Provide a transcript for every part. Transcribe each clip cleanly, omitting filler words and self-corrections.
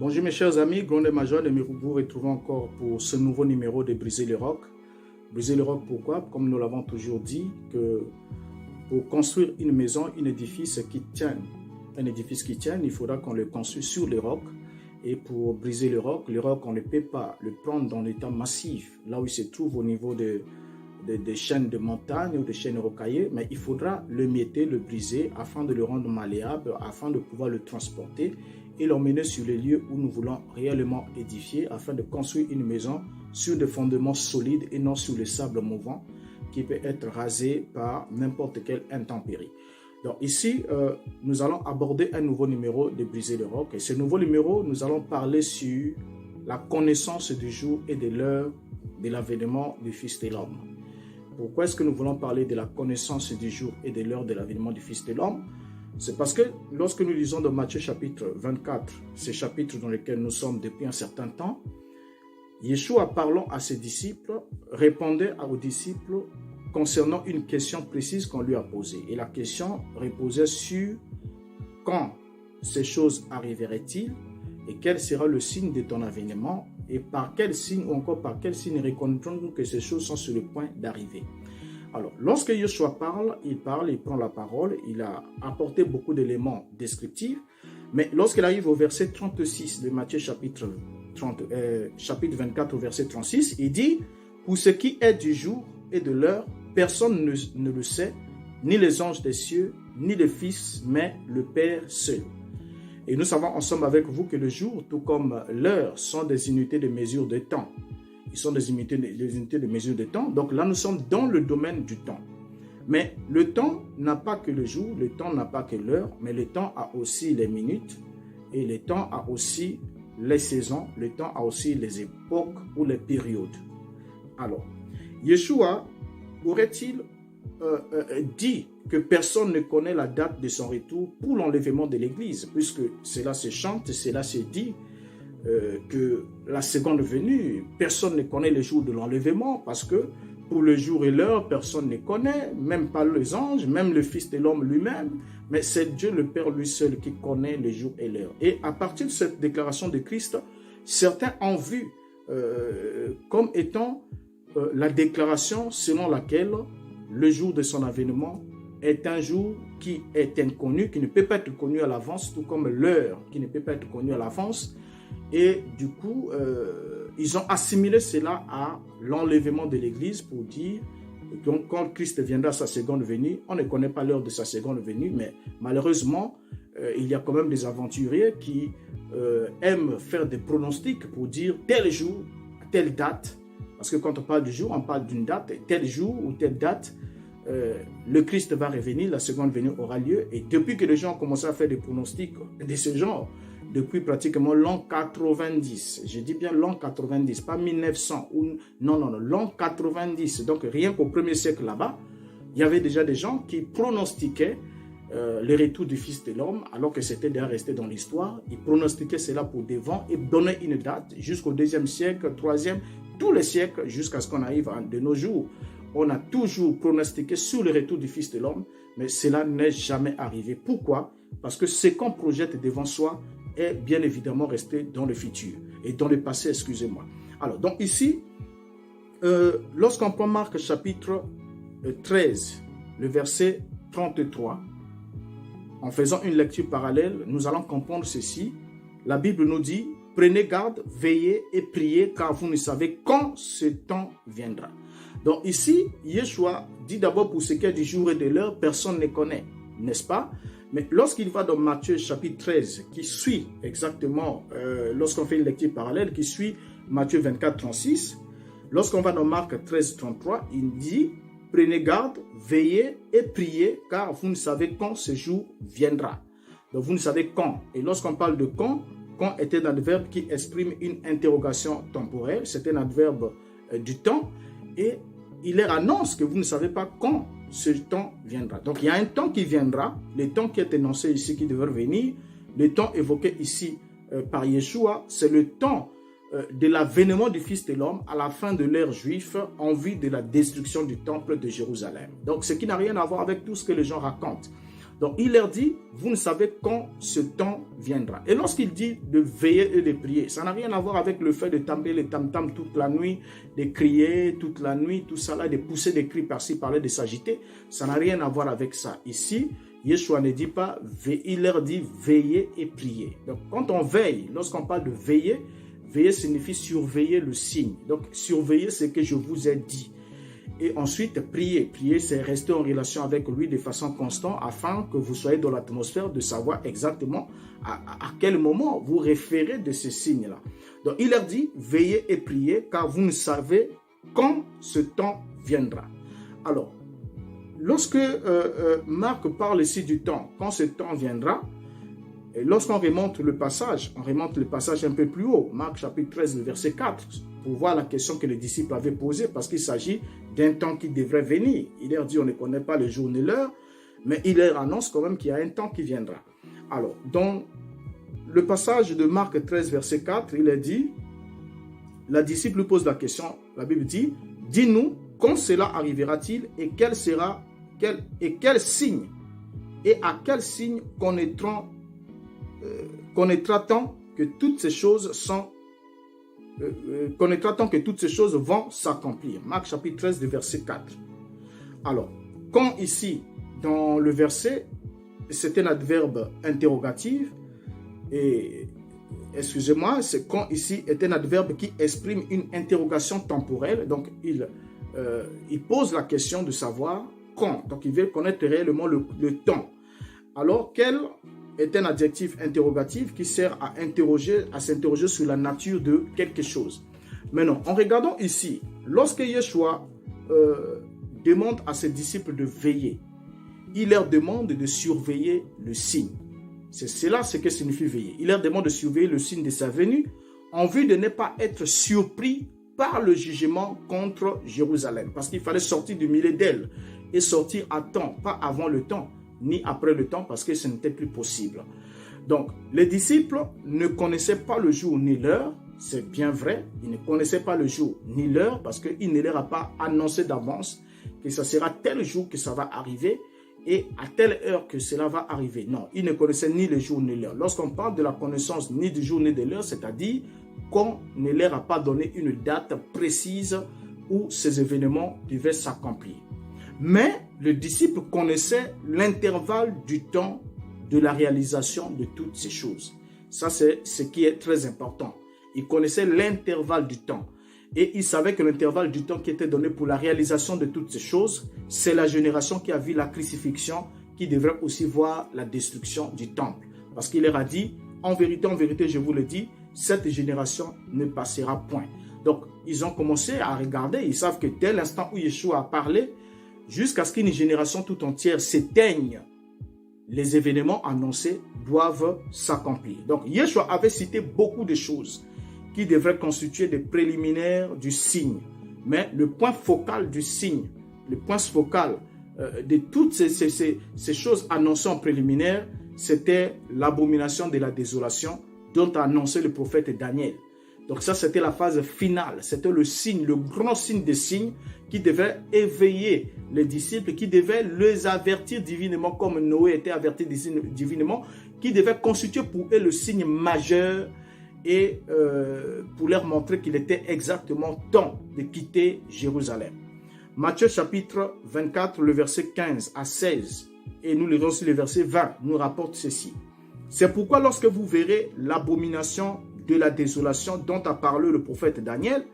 Bonjour mes chers amis, Grand et Major, et vous retrouvons encore pour ce nouveau numéro de Briser le Roc. Briser le Roc, pourquoi? Comme nous l'avons toujours dit, que pour construire une maison, un édifice qui tienne, il faudra qu'on le construise sur les rocs. Et pour briser le roc, on ne peut pas le prendre dans l'état massif, là où il se trouve au niveau des chaînes de montagne ou des chaînes rocaillées, mais il faudra le mietter, le briser afin de le rendre malléable, afin de pouvoir le transporter et l'emmener sur les lieux où nous voulons réellement édifier, afin de construire une maison sur des fondements solides et non sur le sable mouvant qui peut être rasé par n'importe quelle intempérie. Donc ici, nous allons aborder un nouveau numéro de Briser le Roc. Et ce nouveau numéro, nous allons parler sur la connaissance du jour et de l'heure de l'avènement du Fils de l'homme. Pourquoi est-ce que nous voulons parler de la connaissance du jour et de l'heure de l'avènement du Fils de l'homme? C'est parce que lorsque nous lisons dans Matthieu chapitre 24, ce chapitre dans lequel nous sommes depuis un certain temps, Yeshua, parlant à ses disciples, répondait aux disciples concernant une question précise qu'on lui a posée. Et la question reposait sur quand ces choses arriveraient-ils et quel sera le signe de ton avènement et par quel signe ou encore par quel signe reconnaîtrons-nous que ces choses sont sur le point d'arriver. Alors, lorsque Yeshua parle, il prend la parole, il a apporté beaucoup d'éléments descriptifs, mais lorsqu'il arrive au verset 36 de Matthieu chapitre 24 au verset 36, il dit « Pour ce qui est du jour et de l'heure, personne ne le sait, ni les anges des cieux, ni le Fils, mais le Père seul. » Et nous savons ensemble avec vous que le jour, tout comme l'heure, sont des unités de mesure de temps. Ils sont des unités de mesure de temps. Donc là, nous sommes dans le domaine du temps. Mais le temps n'a pas que le jour, le temps n'a pas que l'heure, mais le temps a aussi les minutes et le temps a aussi les saisons, le temps a aussi les époques ou les périodes. Alors, Yeshua aurait-il dit que personne ne connaît la date de son retour pour l'enlèvement de l'Église, puisque cela se chante, cela se dit que la seconde venue, personne ne connaît le jour de l'enlèvement, parce que pour le jour et l'heure, personne ne connaît, même pas les anges, même le Fils de l'homme lui-même, mais c'est Dieu le Père lui seul qui connaît le jour et l'heure. Et à partir de cette déclaration de Christ, certains ont vu comme étant la déclaration selon laquelle le jour de son avènement est un jour qui est inconnu, qui ne peut pas être connu à l'avance, tout comme l'heure qui ne peut pas être connue à l'avance. Et du coup, ils ont assimilé cela à l'enlèvement de l'Église pour dire que quand Christ viendra à sa seconde venue, on ne connaît pas l'heure de sa seconde venue, mais malheureusement, il y a quand même des aventuriers qui aiment faire des pronostics pour dire tel jour, telle date. Parce que quand on parle du jour, on parle d'une date, tel jour ou telle date, le Christ va revenir, la seconde venue aura lieu. Et depuis que les gens ont commencé à faire des pronostics de ce genre, depuis pratiquement l'an 90, je dis bien l'an 90, pas 1900, non, l'an 90. Donc rien qu'au premier siècle là-bas, il y avait déjà des gens qui pronostiquaient le retour du Fils de l'homme, alors que c'était déjà resté dans l'histoire. Ils pronostiquaient cela pour devant et donnaient une date jusqu'au 2e siècle, 3e, tous les siècles, jusqu'à ce qu'on arrive de nos jours. On a toujours pronostiqué sur le retour du Fils de l'homme, mais cela n'est jamais arrivé. Pourquoi? Parce que ce qu'on projette devant soi est bien évidemment resté dans le futur, et dans le passé, excusez-moi. Alors, donc ici, lorsqu'on prend Marc chapitre 13, le verset 33, en faisant une lecture parallèle, nous allons comprendre ceci. La Bible nous dit, « Prenez garde, veillez et priez, car vous ne savez quand ce temps viendra. » Donc ici, Yeshua dit d'abord pour ce qui est du jour et de l'heure, personne ne connaît, n'est-ce pas? Mais lorsqu'il va dans Matthieu chapitre 13, qui suit exactement, lorsqu'on fait une lecture parallèle, qui suit Matthieu 24, 36, lorsqu'on va dans Marc 13, 33, il dit « Prenez garde, veillez et priez, car vous ne savez quand ce jour viendra. » Donc vous ne savez quand. Et lorsqu'on parle de quand est un adverbe qui exprime une interrogation temporelle, c'est un adverbe du temps, et il leur annonce que vous ne savez pas quand ce temps viendra. Donc il y a un temps qui viendra, le temps qui est énoncé ici qui devrait venir, le temps évoqué ici par Yeshua, c'est le temps de l'avènement du Fils de l'homme à la fin de l'ère juive en vue de la destruction du temple de Jérusalem. Donc ce qui n'a rien à voir avec tout ce que les gens racontent. Donc, il leur dit, vous ne savez quand ce temps viendra. Et lorsqu'il dit de veiller et de prier, ça n'a rien à voir avec le fait de tamper les tam-tams toute la nuit, de crier toute la nuit, tout ça là, de pousser des cris par-ci, par-là, de s'agiter. Ça n'a rien à voir avec ça. Ici, Yeshua ne dit pas, il leur dit veiller et prier. Donc, quand on veille, lorsqu'on parle de veiller, veiller signifie surveiller le signe. Donc, surveiller ce que je vous ai dit. Et ensuite, prier. Prier, c'est rester en relation avec lui de façon constante afin que vous soyez dans l'atmosphère de savoir exactement à quel moment vous référez de ce signe-là. Donc, il leur dit, veillez et priez car vous ne savez quand ce temps viendra. Alors, lorsque Marc parle ici du temps, quand ce temps viendra, et lorsqu'on remonte le passage un peu plus haut, Marc chapitre 13, verset 4, pour voir la question que les disciples avaient posée, parce qu'il s'agit d'un temps qui devrait venir. Il leur dit, on ne connaît pas le jour ni l'heure, mais il leur annonce quand même qu'il y a un temps qui viendra. Alors, dans le passage de Marc 13, verset 4, il est dit, la disciple lui pose la question, la Bible dit, dis-nous, quand cela arrivera-t-il et quel signe, et à quel signe connaîtra-t-on que toutes ces choses vont s'accomplir. Marc chapitre 13, verset 4. Alors, quand ici, dans le verset, c'est un adverbe interrogatif, et excusez-moi, c'est quand ici est un adverbe qui exprime une interrogation temporelle, donc il pose la question de savoir quand, donc il veut connaître réellement le temps. Alors, quel est un adjectif interrogatif qui sert à s'interroger sur la nature de quelque chose. Maintenant, en regardant ici, lorsque Yeshua demande à ses disciples de veiller, il leur demande de surveiller le signe. C'est cela ce que signifie veiller. Il leur demande de surveiller le signe de sa venue en vue de ne pas être surpris par le jugement contre Jérusalem. Parce qu'il fallait sortir du milieu d'elle et sortir à temps, pas avant le temps, ni après le temps, parce que ce n'était plus possible. Donc, les disciples ne connaissaient pas le jour ni l'heure, c'est bien vrai, ils ne connaissaient pas le jour ni l'heure, parce qu'il ne leur a pas annoncé d'avance que ce sera tel jour que ça va arriver, et à telle heure que cela va arriver. Non, ils ne connaissaient ni le jour ni l'heure. Lorsqu'on parle de la connaissance ni du jour ni de l'heure, c'est-à-dire qu'on ne leur a pas donné une date précise où ces événements devaient s'accomplir. Mais le disciple connaissait l'intervalle du temps de la réalisation de toutes ces choses. Ça, c'est ce qui est très important. Il connaissait l'intervalle du temps. Et il savait que l'intervalle du temps qui était donné pour la réalisation de toutes ces choses, c'est la génération qui a vu la crucifixion, qui devrait aussi voir la destruction du temple. Parce qu'il leur a dit, en vérité, je vous le dis, cette génération ne passera point. Donc, ils ont commencé à regarder. Ils savent que dès l'instant où Yeshua a parlé, jusqu'à ce qu'une génération tout entière s'éteigne, les événements annoncés doivent s'accomplir. Donc, Yeshua avait cité beaucoup de choses qui devraient constituer des préliminaires du signe. Mais le point focal du signe, le point focal de toutes ces choses annoncées en préliminaire, c'était l'abomination de la désolation dont a annoncé le prophète Daniel. Donc ça, c'était la phase finale. C'était le signe, le grand signe des signes qui devait éveiller les disciples, qui devait les avertir divinement, comme Noé était averti divinement, qui devait constituer pour eux le signe majeur et pour leur montrer qu'il était exactement temps de quitter Jérusalem. Matthieu chapitre 24, le verset 15 à 16, et nous lirons aussi le verset 20, nous rapporte ceci. C'est pourquoi lorsque vous verrez l'abomination de la désolation dont a parlé le prophète Daniel,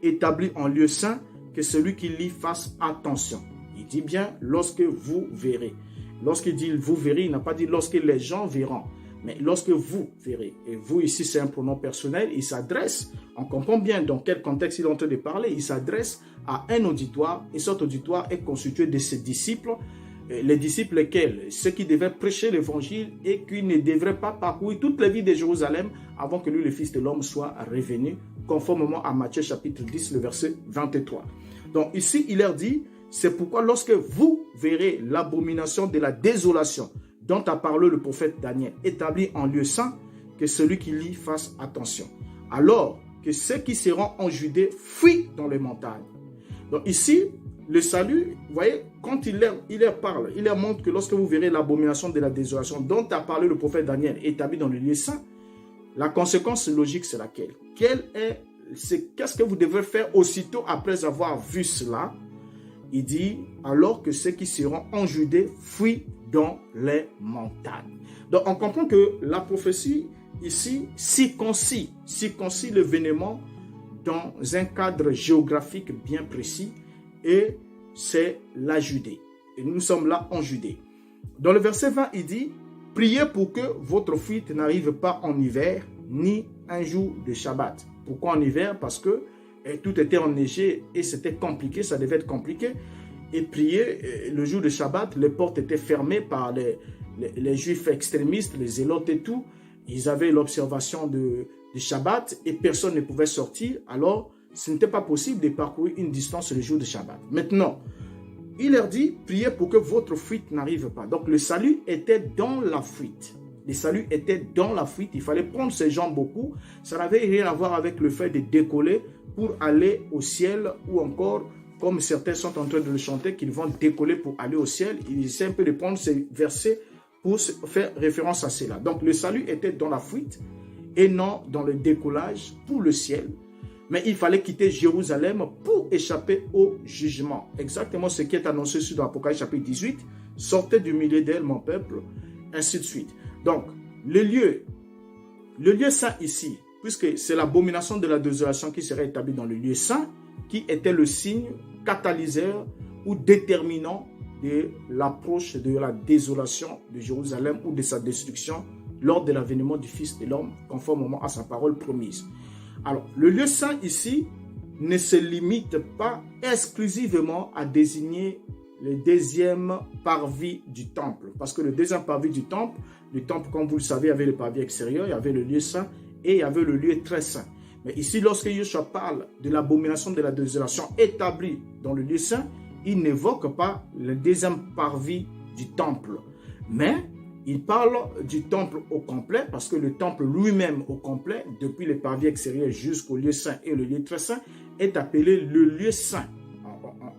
établi en lieu saint, que celui qui lit fasse attention. Il dit bien lorsque vous verrez. Lorsqu'il dit vous verrez, il n'a pas dit lorsque les gens verront, mais lorsque vous verrez. Et vous ici, c'est un pronom personnel, il s'adresse, on comprend bien dans quel contexte il est en train de parler, il s'adresse à un auditoire, et cet auditoire est constitué de ses disciples. Les disciples lesquels? Ceux qui devaient prêcher l'évangile et qui ne devraient pas parcourir toute la vie de Jérusalem avant que lui, le Fils de l'homme, soit revenu, conformément à Matthieu chapitre 10, le verset 23. Donc ici, il leur dit, c'est pourquoi lorsque vous verrez l'abomination de la désolation dont a parlé le prophète Daniel, établi en lieu saint, que celui qui lit fasse attention. Alors que ceux qui seront en Judée fuient dans les montagnes. Donc ici, le salut, vous voyez, quand il leur parle, il leur montre que lorsque vous verrez l'abomination de la désolation dont a parlé le prophète Daniel établi dans le lieu saint, la conséquence logique c'est laquelle? Qu'est-ce que vous devez faire aussitôt après avoir vu cela? Il dit, alors que ceux qui seront en Judée fuient dans les montagnes. Donc on comprend que la prophétie ici circoncit l'événement dans un cadre géographique bien précis, et c'est la Judée. Et nous sommes là en Judée. Dans le verset 20, il dit, priez pour que votre fuite n'arrive pas en hiver, ni un jour de Shabbat. Pourquoi en hiver? Parce que tout était enneigé et c'était compliqué, ça devait être compliqué. Et prier, le jour de Shabbat, les portes étaient fermées par les juifs extrémistes, les zélotes et tout. Ils avaient l'observation de Shabbat et personne ne pouvait sortir. Alors, ce n'était pas possible de parcourir une distance le jour de Shabbat. Maintenant, il leur dit, priez pour que votre fuite n'arrive pas. Donc, le salut était dans la fuite. Le salut était dans la fuite. Il fallait prendre ses jambes beaucoup. Ça n'avait rien à voir avec le fait de décoller pour aller au ciel, ou encore, comme certains sont en train de le chanter, qu'ils vont décoller pour aller au ciel. Il essaie un peu de prendre ces versets pour faire référence à cela. Donc, le salut était dans la fuite et non dans le décollage pour le ciel. Mais il fallait quitter Jérusalem pour échapper au jugement. Exactement ce qui est annoncé sur l'Apocalypse chapitre 18. Sortez du milieu d'elle, mon peuple, ainsi de suite. Donc, le lieu saint ici, puisque c'est l'abomination de la désolation qui serait établie dans le lieu saint, qui était le signe catalyseur ou déterminant de l'approche de la désolation de Jérusalem ou de sa destruction lors de l'avènement du Fils de l'homme, conformément à sa parole promise. Alors, le lieu saint ici ne se limite pas exclusivement à désigner le deuxième parvis du temple. Parce que le deuxième parvis du temple, comme vous le savez, il y avait le parvis extérieur, il y avait le lieu saint et il y avait le lieu très saint. Mais ici, lorsque Yeshua parle de l'abomination de la désolation établie dans le lieu saint, il n'évoque pas le deuxième parvis du temple. Mais il parle du temple au complet, parce que le temple lui-même au complet, depuis le parvis extérieur jusqu'au lieu saint et le lieu très saint, est appelé le lieu saint,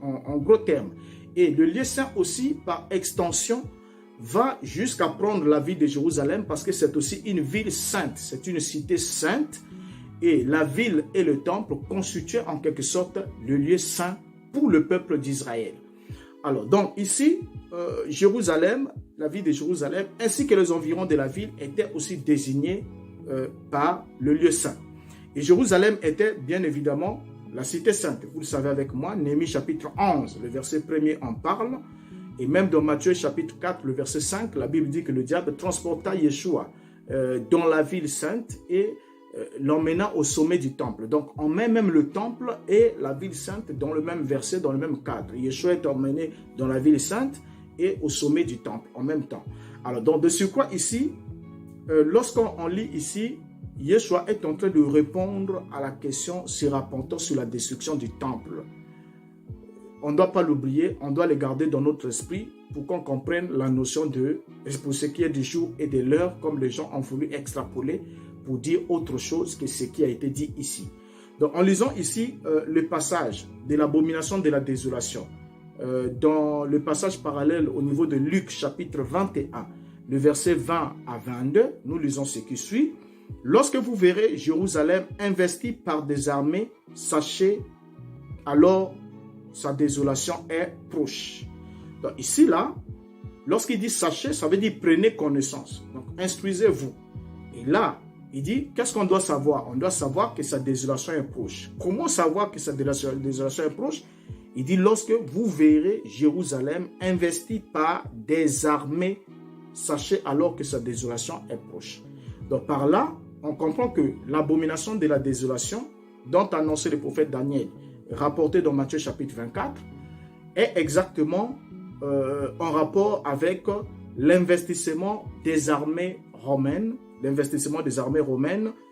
en gros termes. Et le lieu saint aussi, par extension, va jusqu'à prendre la ville de Jérusalem, parce que c'est aussi une ville sainte, c'est une cité sainte, et la ville et le temple constituaient en quelque sorte le lieu saint pour le peuple d'Israël. Alors, donc ici, Jérusalem, la ville de Jérusalem, ainsi que les environs de la ville étaient aussi désignés par le lieu saint. Et Jérusalem était bien évidemment la cité sainte. Vous le savez avec moi, Néhémie chapitre 11, le verset 1er en parle. Et même dans Matthieu chapitre 4, le verset 5, la Bible dit que le diable transporta Yeshua dans la ville sainte et l'emmena au sommet du temple. Donc, on met même le temple et la ville sainte dans le même verset, dans le même cadre. Yeshua est emmené dans la ville sainte et au sommet du temple en même temps. Alors, donc, de surcroît ici, lorsqu'on lit ici, Yeshua est en train de répondre à la question se rapportant sur la destruction du temple. On ne doit pas l'oublier, on doit le garder dans notre esprit pour qu'on comprenne la notion de, pour ce qui est du jour et de l'heure, comme les gens ont voulu extrapoler pour dire autre chose que ce qui a été dit ici. Donc, en lisant ici le passage de l'abomination de la désolation, dans le passage parallèle au niveau de Luc chapitre 21, le verset 20 à 22, nous lisons ce qui suit. Lorsque vous verrez Jérusalem investie par des armées, sachez alors sa désolation est proche. Donc ici, là, lorsqu'il dit sachez, ça veut dire prenez connaissance. Donc instruisez-vous. Et là, il dit, qu'est-ce qu'on doit savoir? On doit savoir que sa désolation est proche. Comment savoir que sa désolation est proche? Il dit, lorsque vous verrez Jérusalem investie par des armées, sachez alors que sa désolation est proche. Donc par là, on comprend que l'abomination de la désolation, dont annonçait le prophète Daniel, rapporté dans Matthieu chapitre 24, est exactement en rapport avec l'investissement des armées romaines,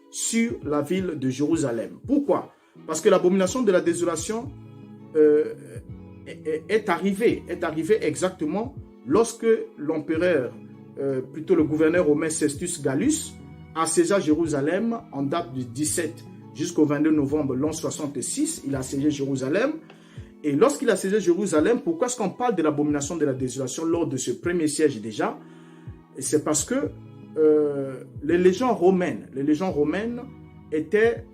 sur la ville de Jérusalem. Pourquoi? Parce que l'abomination de la désolation est arrivée exactement lorsque l'empereur, plutôt le gouverneur romain Cestius Gallus, assiégea Jérusalem en date du 17 jusqu'au 22 novembre l'an 66. Il a assiégé Jérusalem Et lorsqu'il a saisi Jérusalem, pourquoi est-ce qu'on parle de l'abomination de la désolation lors de ce premier siège déjà? C'est parce que les légions romaines étaient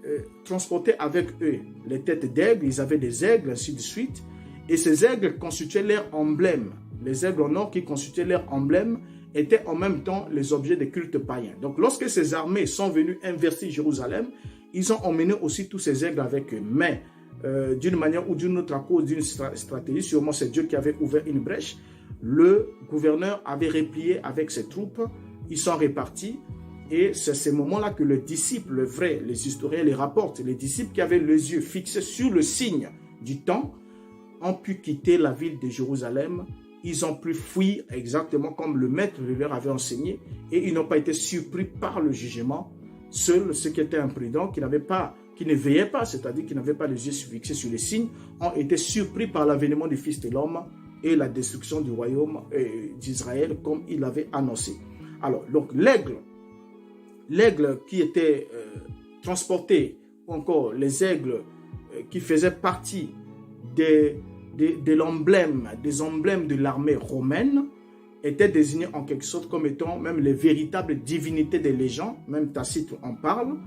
transportées avec eux les têtes d'aigle, ils avaient des aigles, ainsi de suite. Et ces aigles constituaient leur emblème. Les aigles en or qui constituaient leur emblème étaient en même temps les objets de culte païens. Donc lorsque ces armées sont venues investir Jérusalem, ils ont emmené aussi tous ces aigles avec eux. Mais d'une manière ou d'une autre, à cause d'une stratégie, sûrement c'est Dieu qui avait ouvert une brèche, le gouverneur avait replié avec ses troupes, ils sont répartis, et c'est à ce moment-là que les disciples, le vrai, les historiens les rapportent, les disciples qui avaient les yeux fixés sur le signe du temps, ont pu quitter la ville de Jérusalem, ils ont pu fuir exactement comme le maître leur avait enseigné, et ils n'ont pas été surpris par le jugement. Seuls ceux qui étaient imprudents, qui ne veillaient pas, c'est-à-dire qui n'avaient pas les yeux fixés sur les signes, ont été surpris par l'avènement du Fils de l'homme et la destruction du royaume d'Israël comme il l'avait annoncé. Alors, donc l'aigle qui était transporté, ou encore les aigles qui faisaient partie des emblèmes de l'armée romaine, étaient désignés en quelque sorte comme étant même les véritables divinités des légions, même Tacite en parle.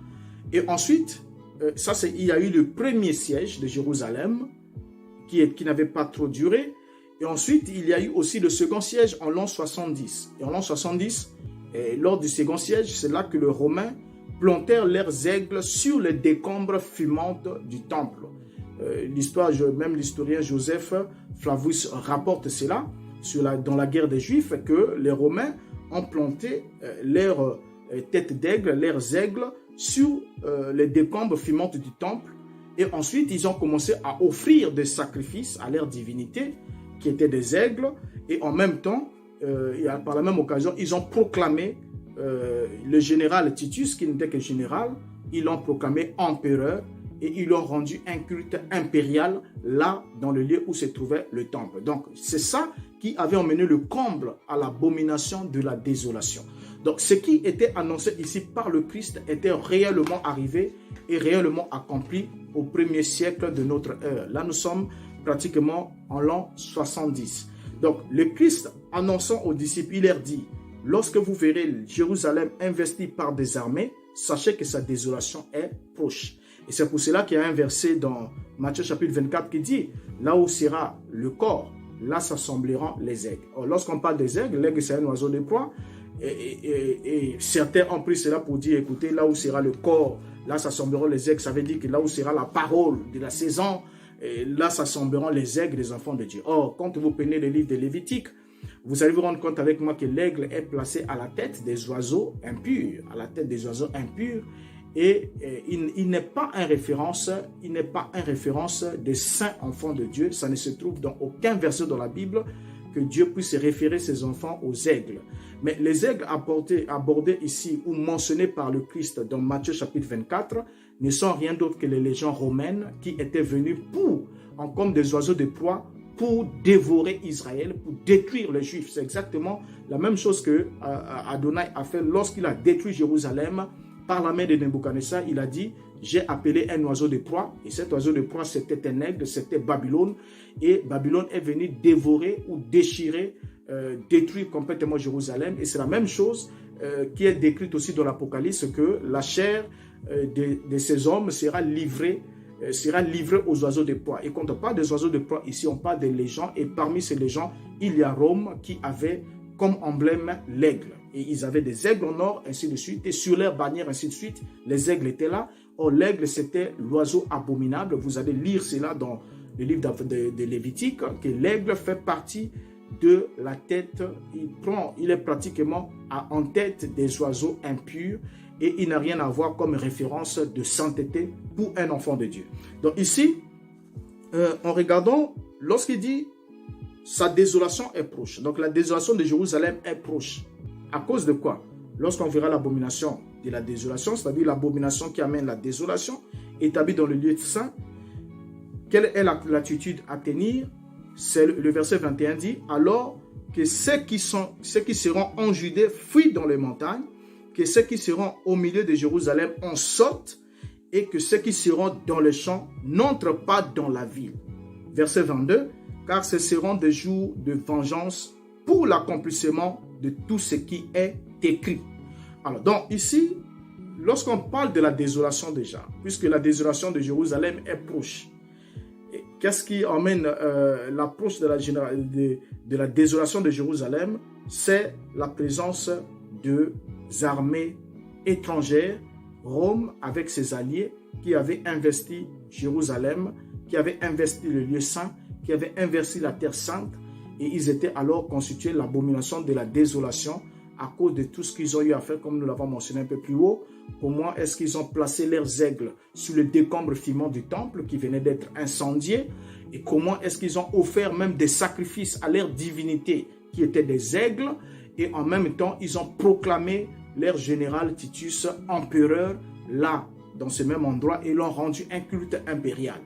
Et ensuite, il y a eu le premier siège de Jérusalem qui n'avait pas trop duré. Et ensuite, il y a eu aussi le second siège en l'an 70. Et en l'an 70, lors du second siège, c'est là que les Romains plantèrent leurs aigles sur les décombres fumantes du temple. Même l'historien Joseph Flavius rapporte cela dans la guerre des Juifs, que les Romains ont planté leurs têtes d'aigle, leurs aigles, sur les décombres fumantes du temple. Et ensuite, ils ont commencé à offrir des sacrifices à leurs divinités, qui étaient des aigles. Et en même temps, par la même occasion, ils ont proclamé le général Titus, qui n'était que général, ils l'ont proclamé empereur. Et ils lui ont rendu un culte impérial là, dans le lieu où se trouvait le temple. Donc, c'est ça qui avait emmené le comble à l'abomination de la désolation. Donc, ce qui était annoncé ici par le Christ était réellement arrivé et réellement accompli au premier siècle de notre ère. Là, nous sommes pratiquement en l'an 70. Donc, le Christ annonçant aux disciples, il leur dit, lorsque vous verrez Jérusalem investie par des armées, sachez que sa désolation est proche. Et c'est pour cela qu'il y a un verset dans Matthieu chapitre 24 qui dit, là où sera le corps, là s'assembleront les aigles. Or, lorsqu'on parle des aigles, l'aigle c'est un oiseau de proie. Et certains ont pris cela pour dire, écoutez, là où sera le corps, là s'assembleront les aigles. Ça veut dire que là où sera la parole de la saison, là s'assembleront les aigles des enfants de Dieu. Or, quand vous prenez le livre de Lévitique, vous allez vous rendre compte avec moi que l'aigle est placé à la tête des oiseaux impurs, à la tête des oiseaux impurs. Et il n'est pas en référence, des saints enfants de Dieu. Ça ne se trouve dans aucun verset dans la Bible que Dieu puisse référer ses enfants aux aigles. Mais les aigles abordés ici ou mentionnés par le Christ dans Matthieu chapitre 24 ne sont rien d'autre que les légions romaines qui étaient venues comme des oiseaux de proie pour dévorer Israël, pour détruire les Juifs. C'est exactement la même chose que Adonai a fait lorsqu'il a détruit Jérusalem. Par la main de Nebuchadnezzar, il a dit, j'ai appelé un oiseau de proie. Et cet oiseau de proie, c'était un aigle, c'était Babylone. Et Babylone est venu dévorer ou déchirer, détruire complètement Jérusalem. Et c'est la même chose qui est décrite aussi dans l'Apocalypse, que la chair de ces hommes sera livrée aux oiseaux de proie. Et quand on parle des oiseaux de proie, ici on parle des légions. Et parmi ces légions, il y a Rome qui avait comme emblème l'aigle. Et ils avaient des aigles en or, ainsi de suite. Et sur leur bannière, ainsi de suite, les aigles étaient là. Or, l'aigle, c'était l'oiseau abominable. Vous allez lire cela dans le livre de Lévitique, que l'aigle fait partie de la tête. Il est pratiquement en tête des oiseaux impurs. Et il n'a rien à voir comme référence de sainteté pour un enfant de Dieu. Donc ici, en regardant, lorsqu'il dit sa désolation est proche. Donc la désolation de Jérusalem est proche. À cause de quoi? Lorsqu'on verra l'abomination de la désolation, c'est-à-dire l'abomination qui amène la désolation, établie dans le lieu saint, quelle est l'attitude à tenir? C'est le verset 21 dit, alors que ceux qui seront en Judée fuient dans les montagnes, que ceux qui seront au milieu de Jérusalem en sortent, et que ceux qui seront dans les champs n'entrent pas dans la ville. verset 22, « Car ce seront des jours de vengeance pour l'accomplissement de tout ce qui est écrit. » Alors, donc ici, lorsqu'on parle de la désolation déjà, puisque la désolation de Jérusalem est proche, qu'est-ce qui emmène l'approche de la désolation de Jérusalem? C'est la présence de armées étrangères, Rome avec ses alliés qui avaient investi Jérusalem, qui avaient investi le lieu saint, qui avaient investi la terre sainte, et ils étaient alors constitués l'abomination de la désolation à cause de tout ce qu'ils ont eu à faire, comme nous l'avons mentionné un peu plus haut. Comment est-ce qu'ils ont placé leurs aigles sur le décombre fumant du temple qui venait d'être incendié, et comment est-ce qu'ils ont offert même des sacrifices à leurs divinités qui étaient des aigles, et en même temps ils ont proclamé leur général Titus empereur là, dans ce même endroit, et l'ont rendu un culte impérial.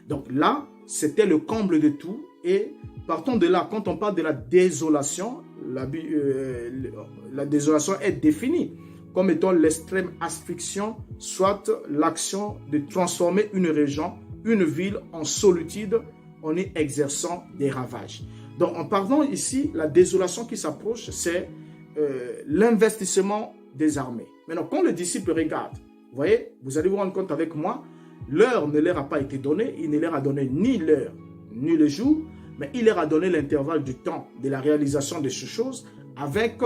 Donc là, c'était le comble de tout. Et partons de là, quand on parle de la désolation, la désolation est définie comme étant l'extrême asphyxion, soit l'action de transformer une région, une ville en solitude en y exerçant des ravages. Donc en parlant ici, la désolation qui s'approche, c'est l'investissement des armées. Maintenant, quand le disciple regarde, vous voyez, vous allez vous rendre compte avec moi, l'heure ne leur a pas été donnée, il ne leur a donné ni l'heure, ni le jour, mais il leur a donné l'intervalle du temps de la réalisation de ces choses avec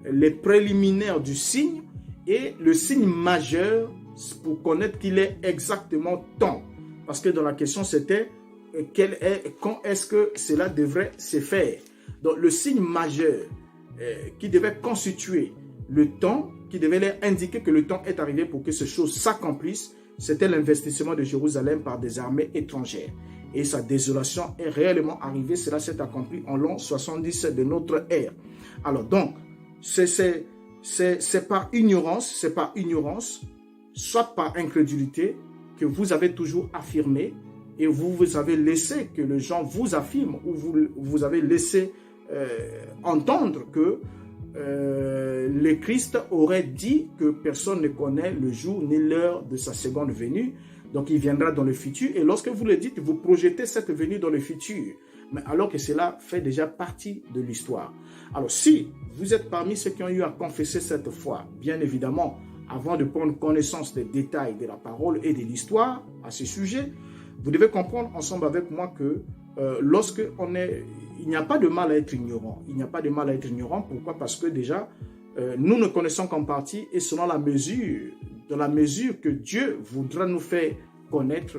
les préliminaires du signe et le signe majeur pour connaître qu'il est exactement temps. Parce que dans la question, c'était quand est-ce que cela devrait se faire. Donc le signe majeur qui devait constituer le temps, qui devait leur indiquer que le temps est arrivé pour que ces choses s'accomplissent, c'était l'investissement de Jérusalem par des armées étrangères. Et sa désolation est réellement arrivée. Cela s'est accompli en l'an 70 de notre ère. Alors donc, c'est par ignorance, soit par incrédulité, que vous avez toujours affirmé et vous avez laissé que les gens vous affirment, ou vous avez laissé entendre que le Christ aurait dit que personne ne connaît le jour ni l'heure de sa seconde venue. Donc, il viendra dans le futur. Et lorsque vous le dites, vous projetez cette venue dans le futur. Mais alors que cela fait déjà partie de l'histoire. Alors, si vous êtes parmi ceux qui ont eu à confesser cette foi, bien évidemment, avant de prendre connaissance des détails de la parole et de l'histoire à ce sujet, vous devez comprendre ensemble avec moi que il n'y a pas de mal à être ignorant. Il n'y a pas de mal à être ignorant. Pourquoi? Parce que déjà, nous ne connaissons qu'en partie, et selon dans la mesure que Dieu voudra nous faire connaître,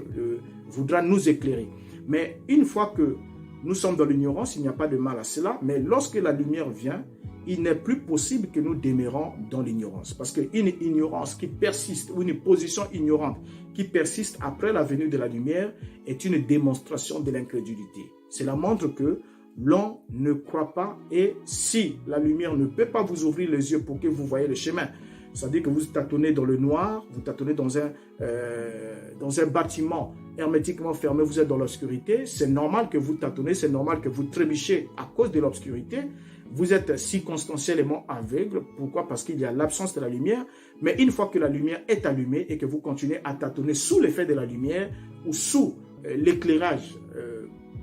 voudra nous éclairer. Mais une fois que nous sommes dans l'ignorance, il n'y a pas de mal à cela. Mais lorsque la lumière vient, il n'est plus possible que nous demeurons dans l'ignorance. Parce qu'une ignorance qui persiste, ou une position ignorante qui persiste après la venue de la lumière, est une démonstration de l'incrédulité. Cela montre que l'on ne croit pas, et si la lumière ne peut pas vous ouvrir les yeux pour que vous voyez le chemin, c'est-à-dire que vous tâtonnez dans le noir, vous tâtonnez dans un bâtiment hermétiquement fermé, vous êtes dans l'obscurité, c'est normal que vous tâtonnez, c'est normal que vous trébuchez à cause de l'obscurité. Vous êtes circonstanciellement aveugle. Pourquoi? Parce qu'il y a l'absence de la lumière. Mais une fois que la lumière est allumée et que vous continuez à tâtonner sous l'effet de la lumière ou sous l'éclairage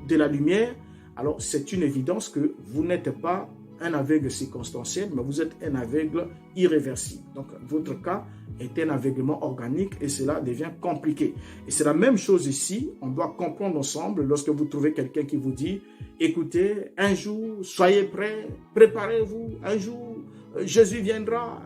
de la lumière, alors c'est une évidence que vous n'êtes pas un aveugle circonstanciel, mais vous êtes un aveugle irréversible. Donc votre cas est un aveuglement organique et cela devient compliqué. Et c'est la même chose ici. On doit comprendre ensemble lorsque vous trouvez quelqu'un qui vous dit « Écoutez, un jour, soyez prêts, préparez-vous, un jour, Jésus viendra.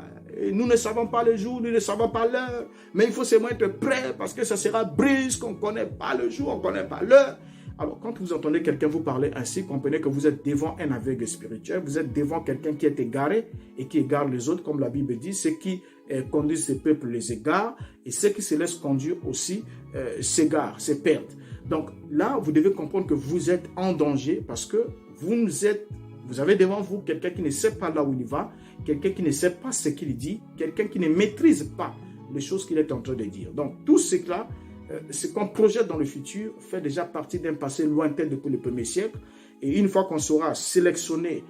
Nous ne savons pas le jour, nous ne savons pas l'heure, mais il faut seulement être prêt parce que ça sera brusque, on ne connaît pas le jour, on ne connaît pas l'heure. » Alors, quand vous entendez quelqu'un vous parler ainsi, comprenez que vous êtes devant un aveugle spirituel, vous êtes devant quelqu'un qui est égaré et qui égare les autres, comme la Bible dit, ceux qui conduisent ces peuples les égarent, et ceux qui se laissent conduire aussi s'égarent, se perdent. Donc là, vous devez comprendre que vous êtes en danger parce que vous avez devant vous quelqu'un qui ne sait pas là où il va, quelqu'un qui ne sait pas ce qu'il dit, quelqu'un qui ne maîtrise pas les choses qu'il est en train de dire. Donc tout cela, ce qu'on projette dans le futur fait déjà partie d'un passé lointain depuis le 1er siècle. Et une fois qu'on saura sélectionner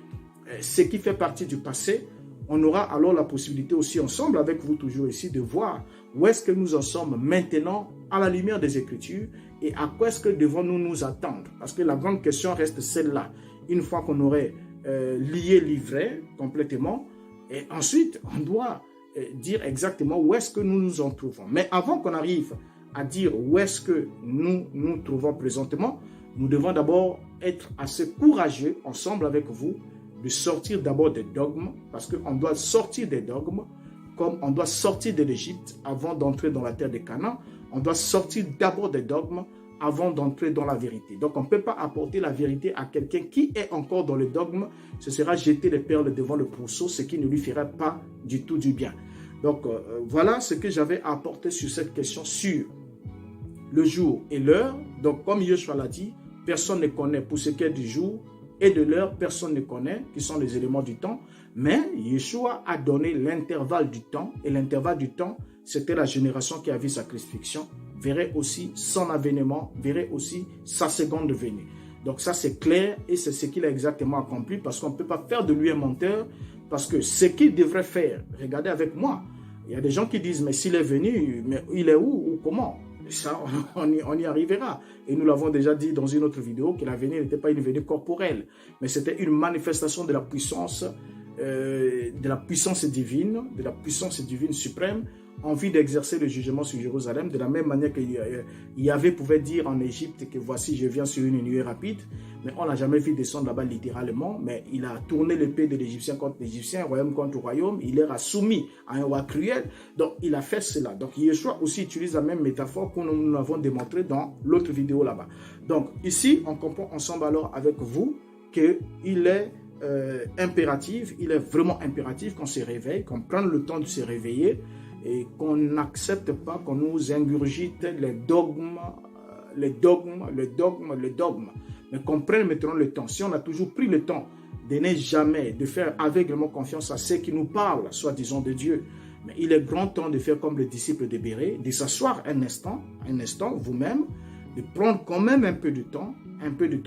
ce qui fait partie du passé, on aura alors la possibilité aussi ensemble avec vous toujours ici de voir où est-ce que nous en sommes maintenant à la lumière des Écritures, et à quoi est-ce que devons-nous nous attendre? Parce que la grande question reste celle-là. Une fois qu'on aurait lié l'ivraie complètement, et ensuite, on doit dire exactement où est-ce que nous nous en trouvons. Mais avant qu'on arrive à dire où est-ce que nous nous trouvons présentement, nous devons d'abord être assez courageux ensemble avec vous de sortir d'abord des dogmes, parce qu'on doit sortir des dogmes, comme on doit sortir de l'Égypte avant d'entrer dans la terre de Canaan. On doit sortir d'abord des dogmes avant d'entrer dans la vérité. Donc, on ne peut pas apporter la vérité à quelqu'un qui est encore dans le dogme. Ce sera jeter les perles devant le pourceau, ce qui ne lui ferait pas du tout du bien. Donc, voilà ce que j'avais à apporter sur cette question, sur le jour et l'heure. Donc, comme Yeshua l'a dit, personne ne connaît pour ce qui est du jour et de l'heure, personne ne connaît, qui sont les éléments du temps. Mais Yeshua a donné l'intervalle du temps, et l'intervalle du temps, c'était la génération qui a vu sa crucifixion, verrait aussi son avènement, verrait aussi sa seconde venue. Donc ça c'est clair et c'est ce qu'il a exactement accompli, parce qu'on ne peut pas faire de lui un menteur, parce que ce qu'il devrait faire, regardez avec moi, il y a des gens qui disent mais s'il est venu, mais il est où ou comment? Ça, on y arrivera. Et nous l'avons déjà dit dans une autre vidéo que la venue n'était pas une venue corporelle, mais c'était une manifestation de la puissance divine, de la puissance divine suprême, en vue d'exercer le jugement sur Jérusalem, de la même manière que Yahvé pouvait dire en Égypte que voici je viens sur une nuée rapide, mais on n'a jamais vu descendre là-bas littéralement, mais il a tourné l'épée de l'Égyptien contre l'Égyptien, royaume contre royaume, il leur a soumis à un roi cruel, donc il a fait cela. Donc Yeshua aussi utilise la même métaphore que nous l'avons démontré dans l'autre vidéo là-bas. Donc ici, on comprend ensemble alors avec vous qu'il est impératif, il est vraiment impératif qu'on se réveille, qu'on prenne le temps de se réveiller et qu'on n'accepte pas qu'on nous ingurgite les dogmes, mais qu'on prenne maintenant le temps. Si on a toujours pris le temps de ne jamais, de faire aveuglément confiance à ceux qui nous parlent, soi-disant de Dieu, mais il est grand temps de faire comme le disciple de Bérée, de s'asseoir un instant vous-même, de prendre quand même un peu de temps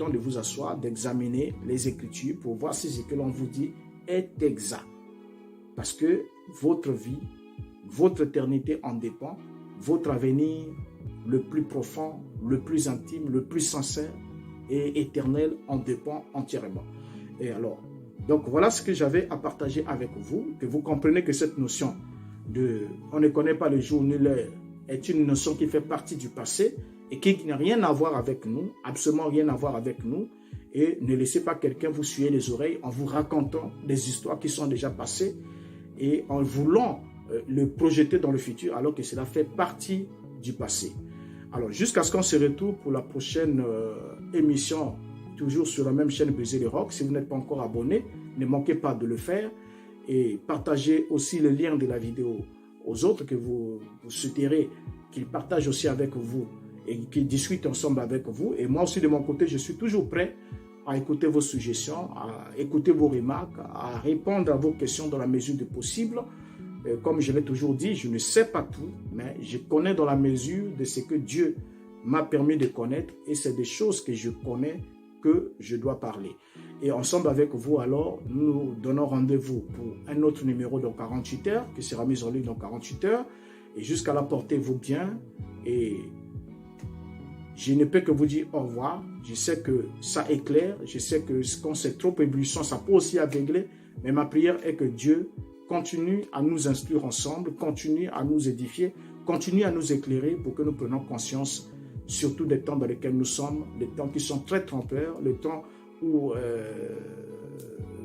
de vous asseoir, d'examiner les Écritures pour voir si ce que l'on vous dit est exact. Parce que votre vie, votre éternité en dépend, votre avenir le plus profond, le plus intime, le plus sincère et éternel en dépend entièrement. Et alors, donc voilà ce que j'avais à partager avec vous, que vous comprenez que cette notion de « on ne connaît pas le jour ni l'heure » est une notion qui fait partie du passé et qui n'a rien à voir avec nous, absolument rien à voir avec nous. Et ne laissez pas quelqu'un vous suer les oreilles en vous racontant des histoires qui sont déjà passées et en voulant le projeter dans le futur alors que cela fait partie du passé. Alors, jusqu'à ce qu'on se retrouve pour la prochaine émission, toujours sur la même chaîne Briser les Rocs. Si vous n'êtes pas encore abonné, ne manquez pas de le faire et partagez aussi le lien de la vidéo aux autres que vous souhaiterez qu'ils partagent aussi avec vous et qu'ils discutent ensemble avec vous. Et moi aussi, de mon côté, je suis toujours prêt à écouter vos suggestions, à écouter vos remarques, à répondre à vos questions dans la mesure du possible. Comme je l'ai toujours dit, je ne sais pas tout, mais je connais dans la mesure de ce que Dieu m'a permis de connaître et c'est des choses que je connais que je dois parler. Et ensemble avec vous, alors, nous donnons rendez-vous pour un autre numéro dans 48 heures qui sera mis en ligne dans 48 heures. Et jusqu'à là, portez-vous bien et je ne peux que vous dire au revoir. Je sais que ça éclaire, je sais que quand c'est trop éblouissant, ça peut aussi aveugler, mais ma prière est que Dieu continue à nous instruire ensemble, continue à nous édifier, continue à nous éclairer pour que nous prenions conscience surtout des temps dans lesquels nous sommes, des temps qui sont très trompeurs, le temps où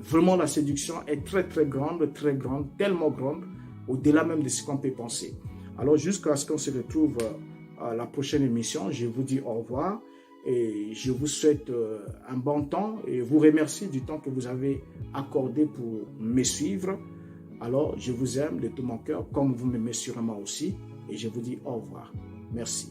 vraiment la séduction est très grande, tellement grande, au-delà même de ce qu'on peut penser. Alors jusqu'à ce qu'on se retrouve à la prochaine émission, je vous dis au revoir et je vous souhaite un bon temps et vous remercie du temps que vous avez accordé pour me suivre. Alors, je vous aime de tout mon cœur, comme vous m'aimez sûrement aussi, et je vous dis au revoir. Merci.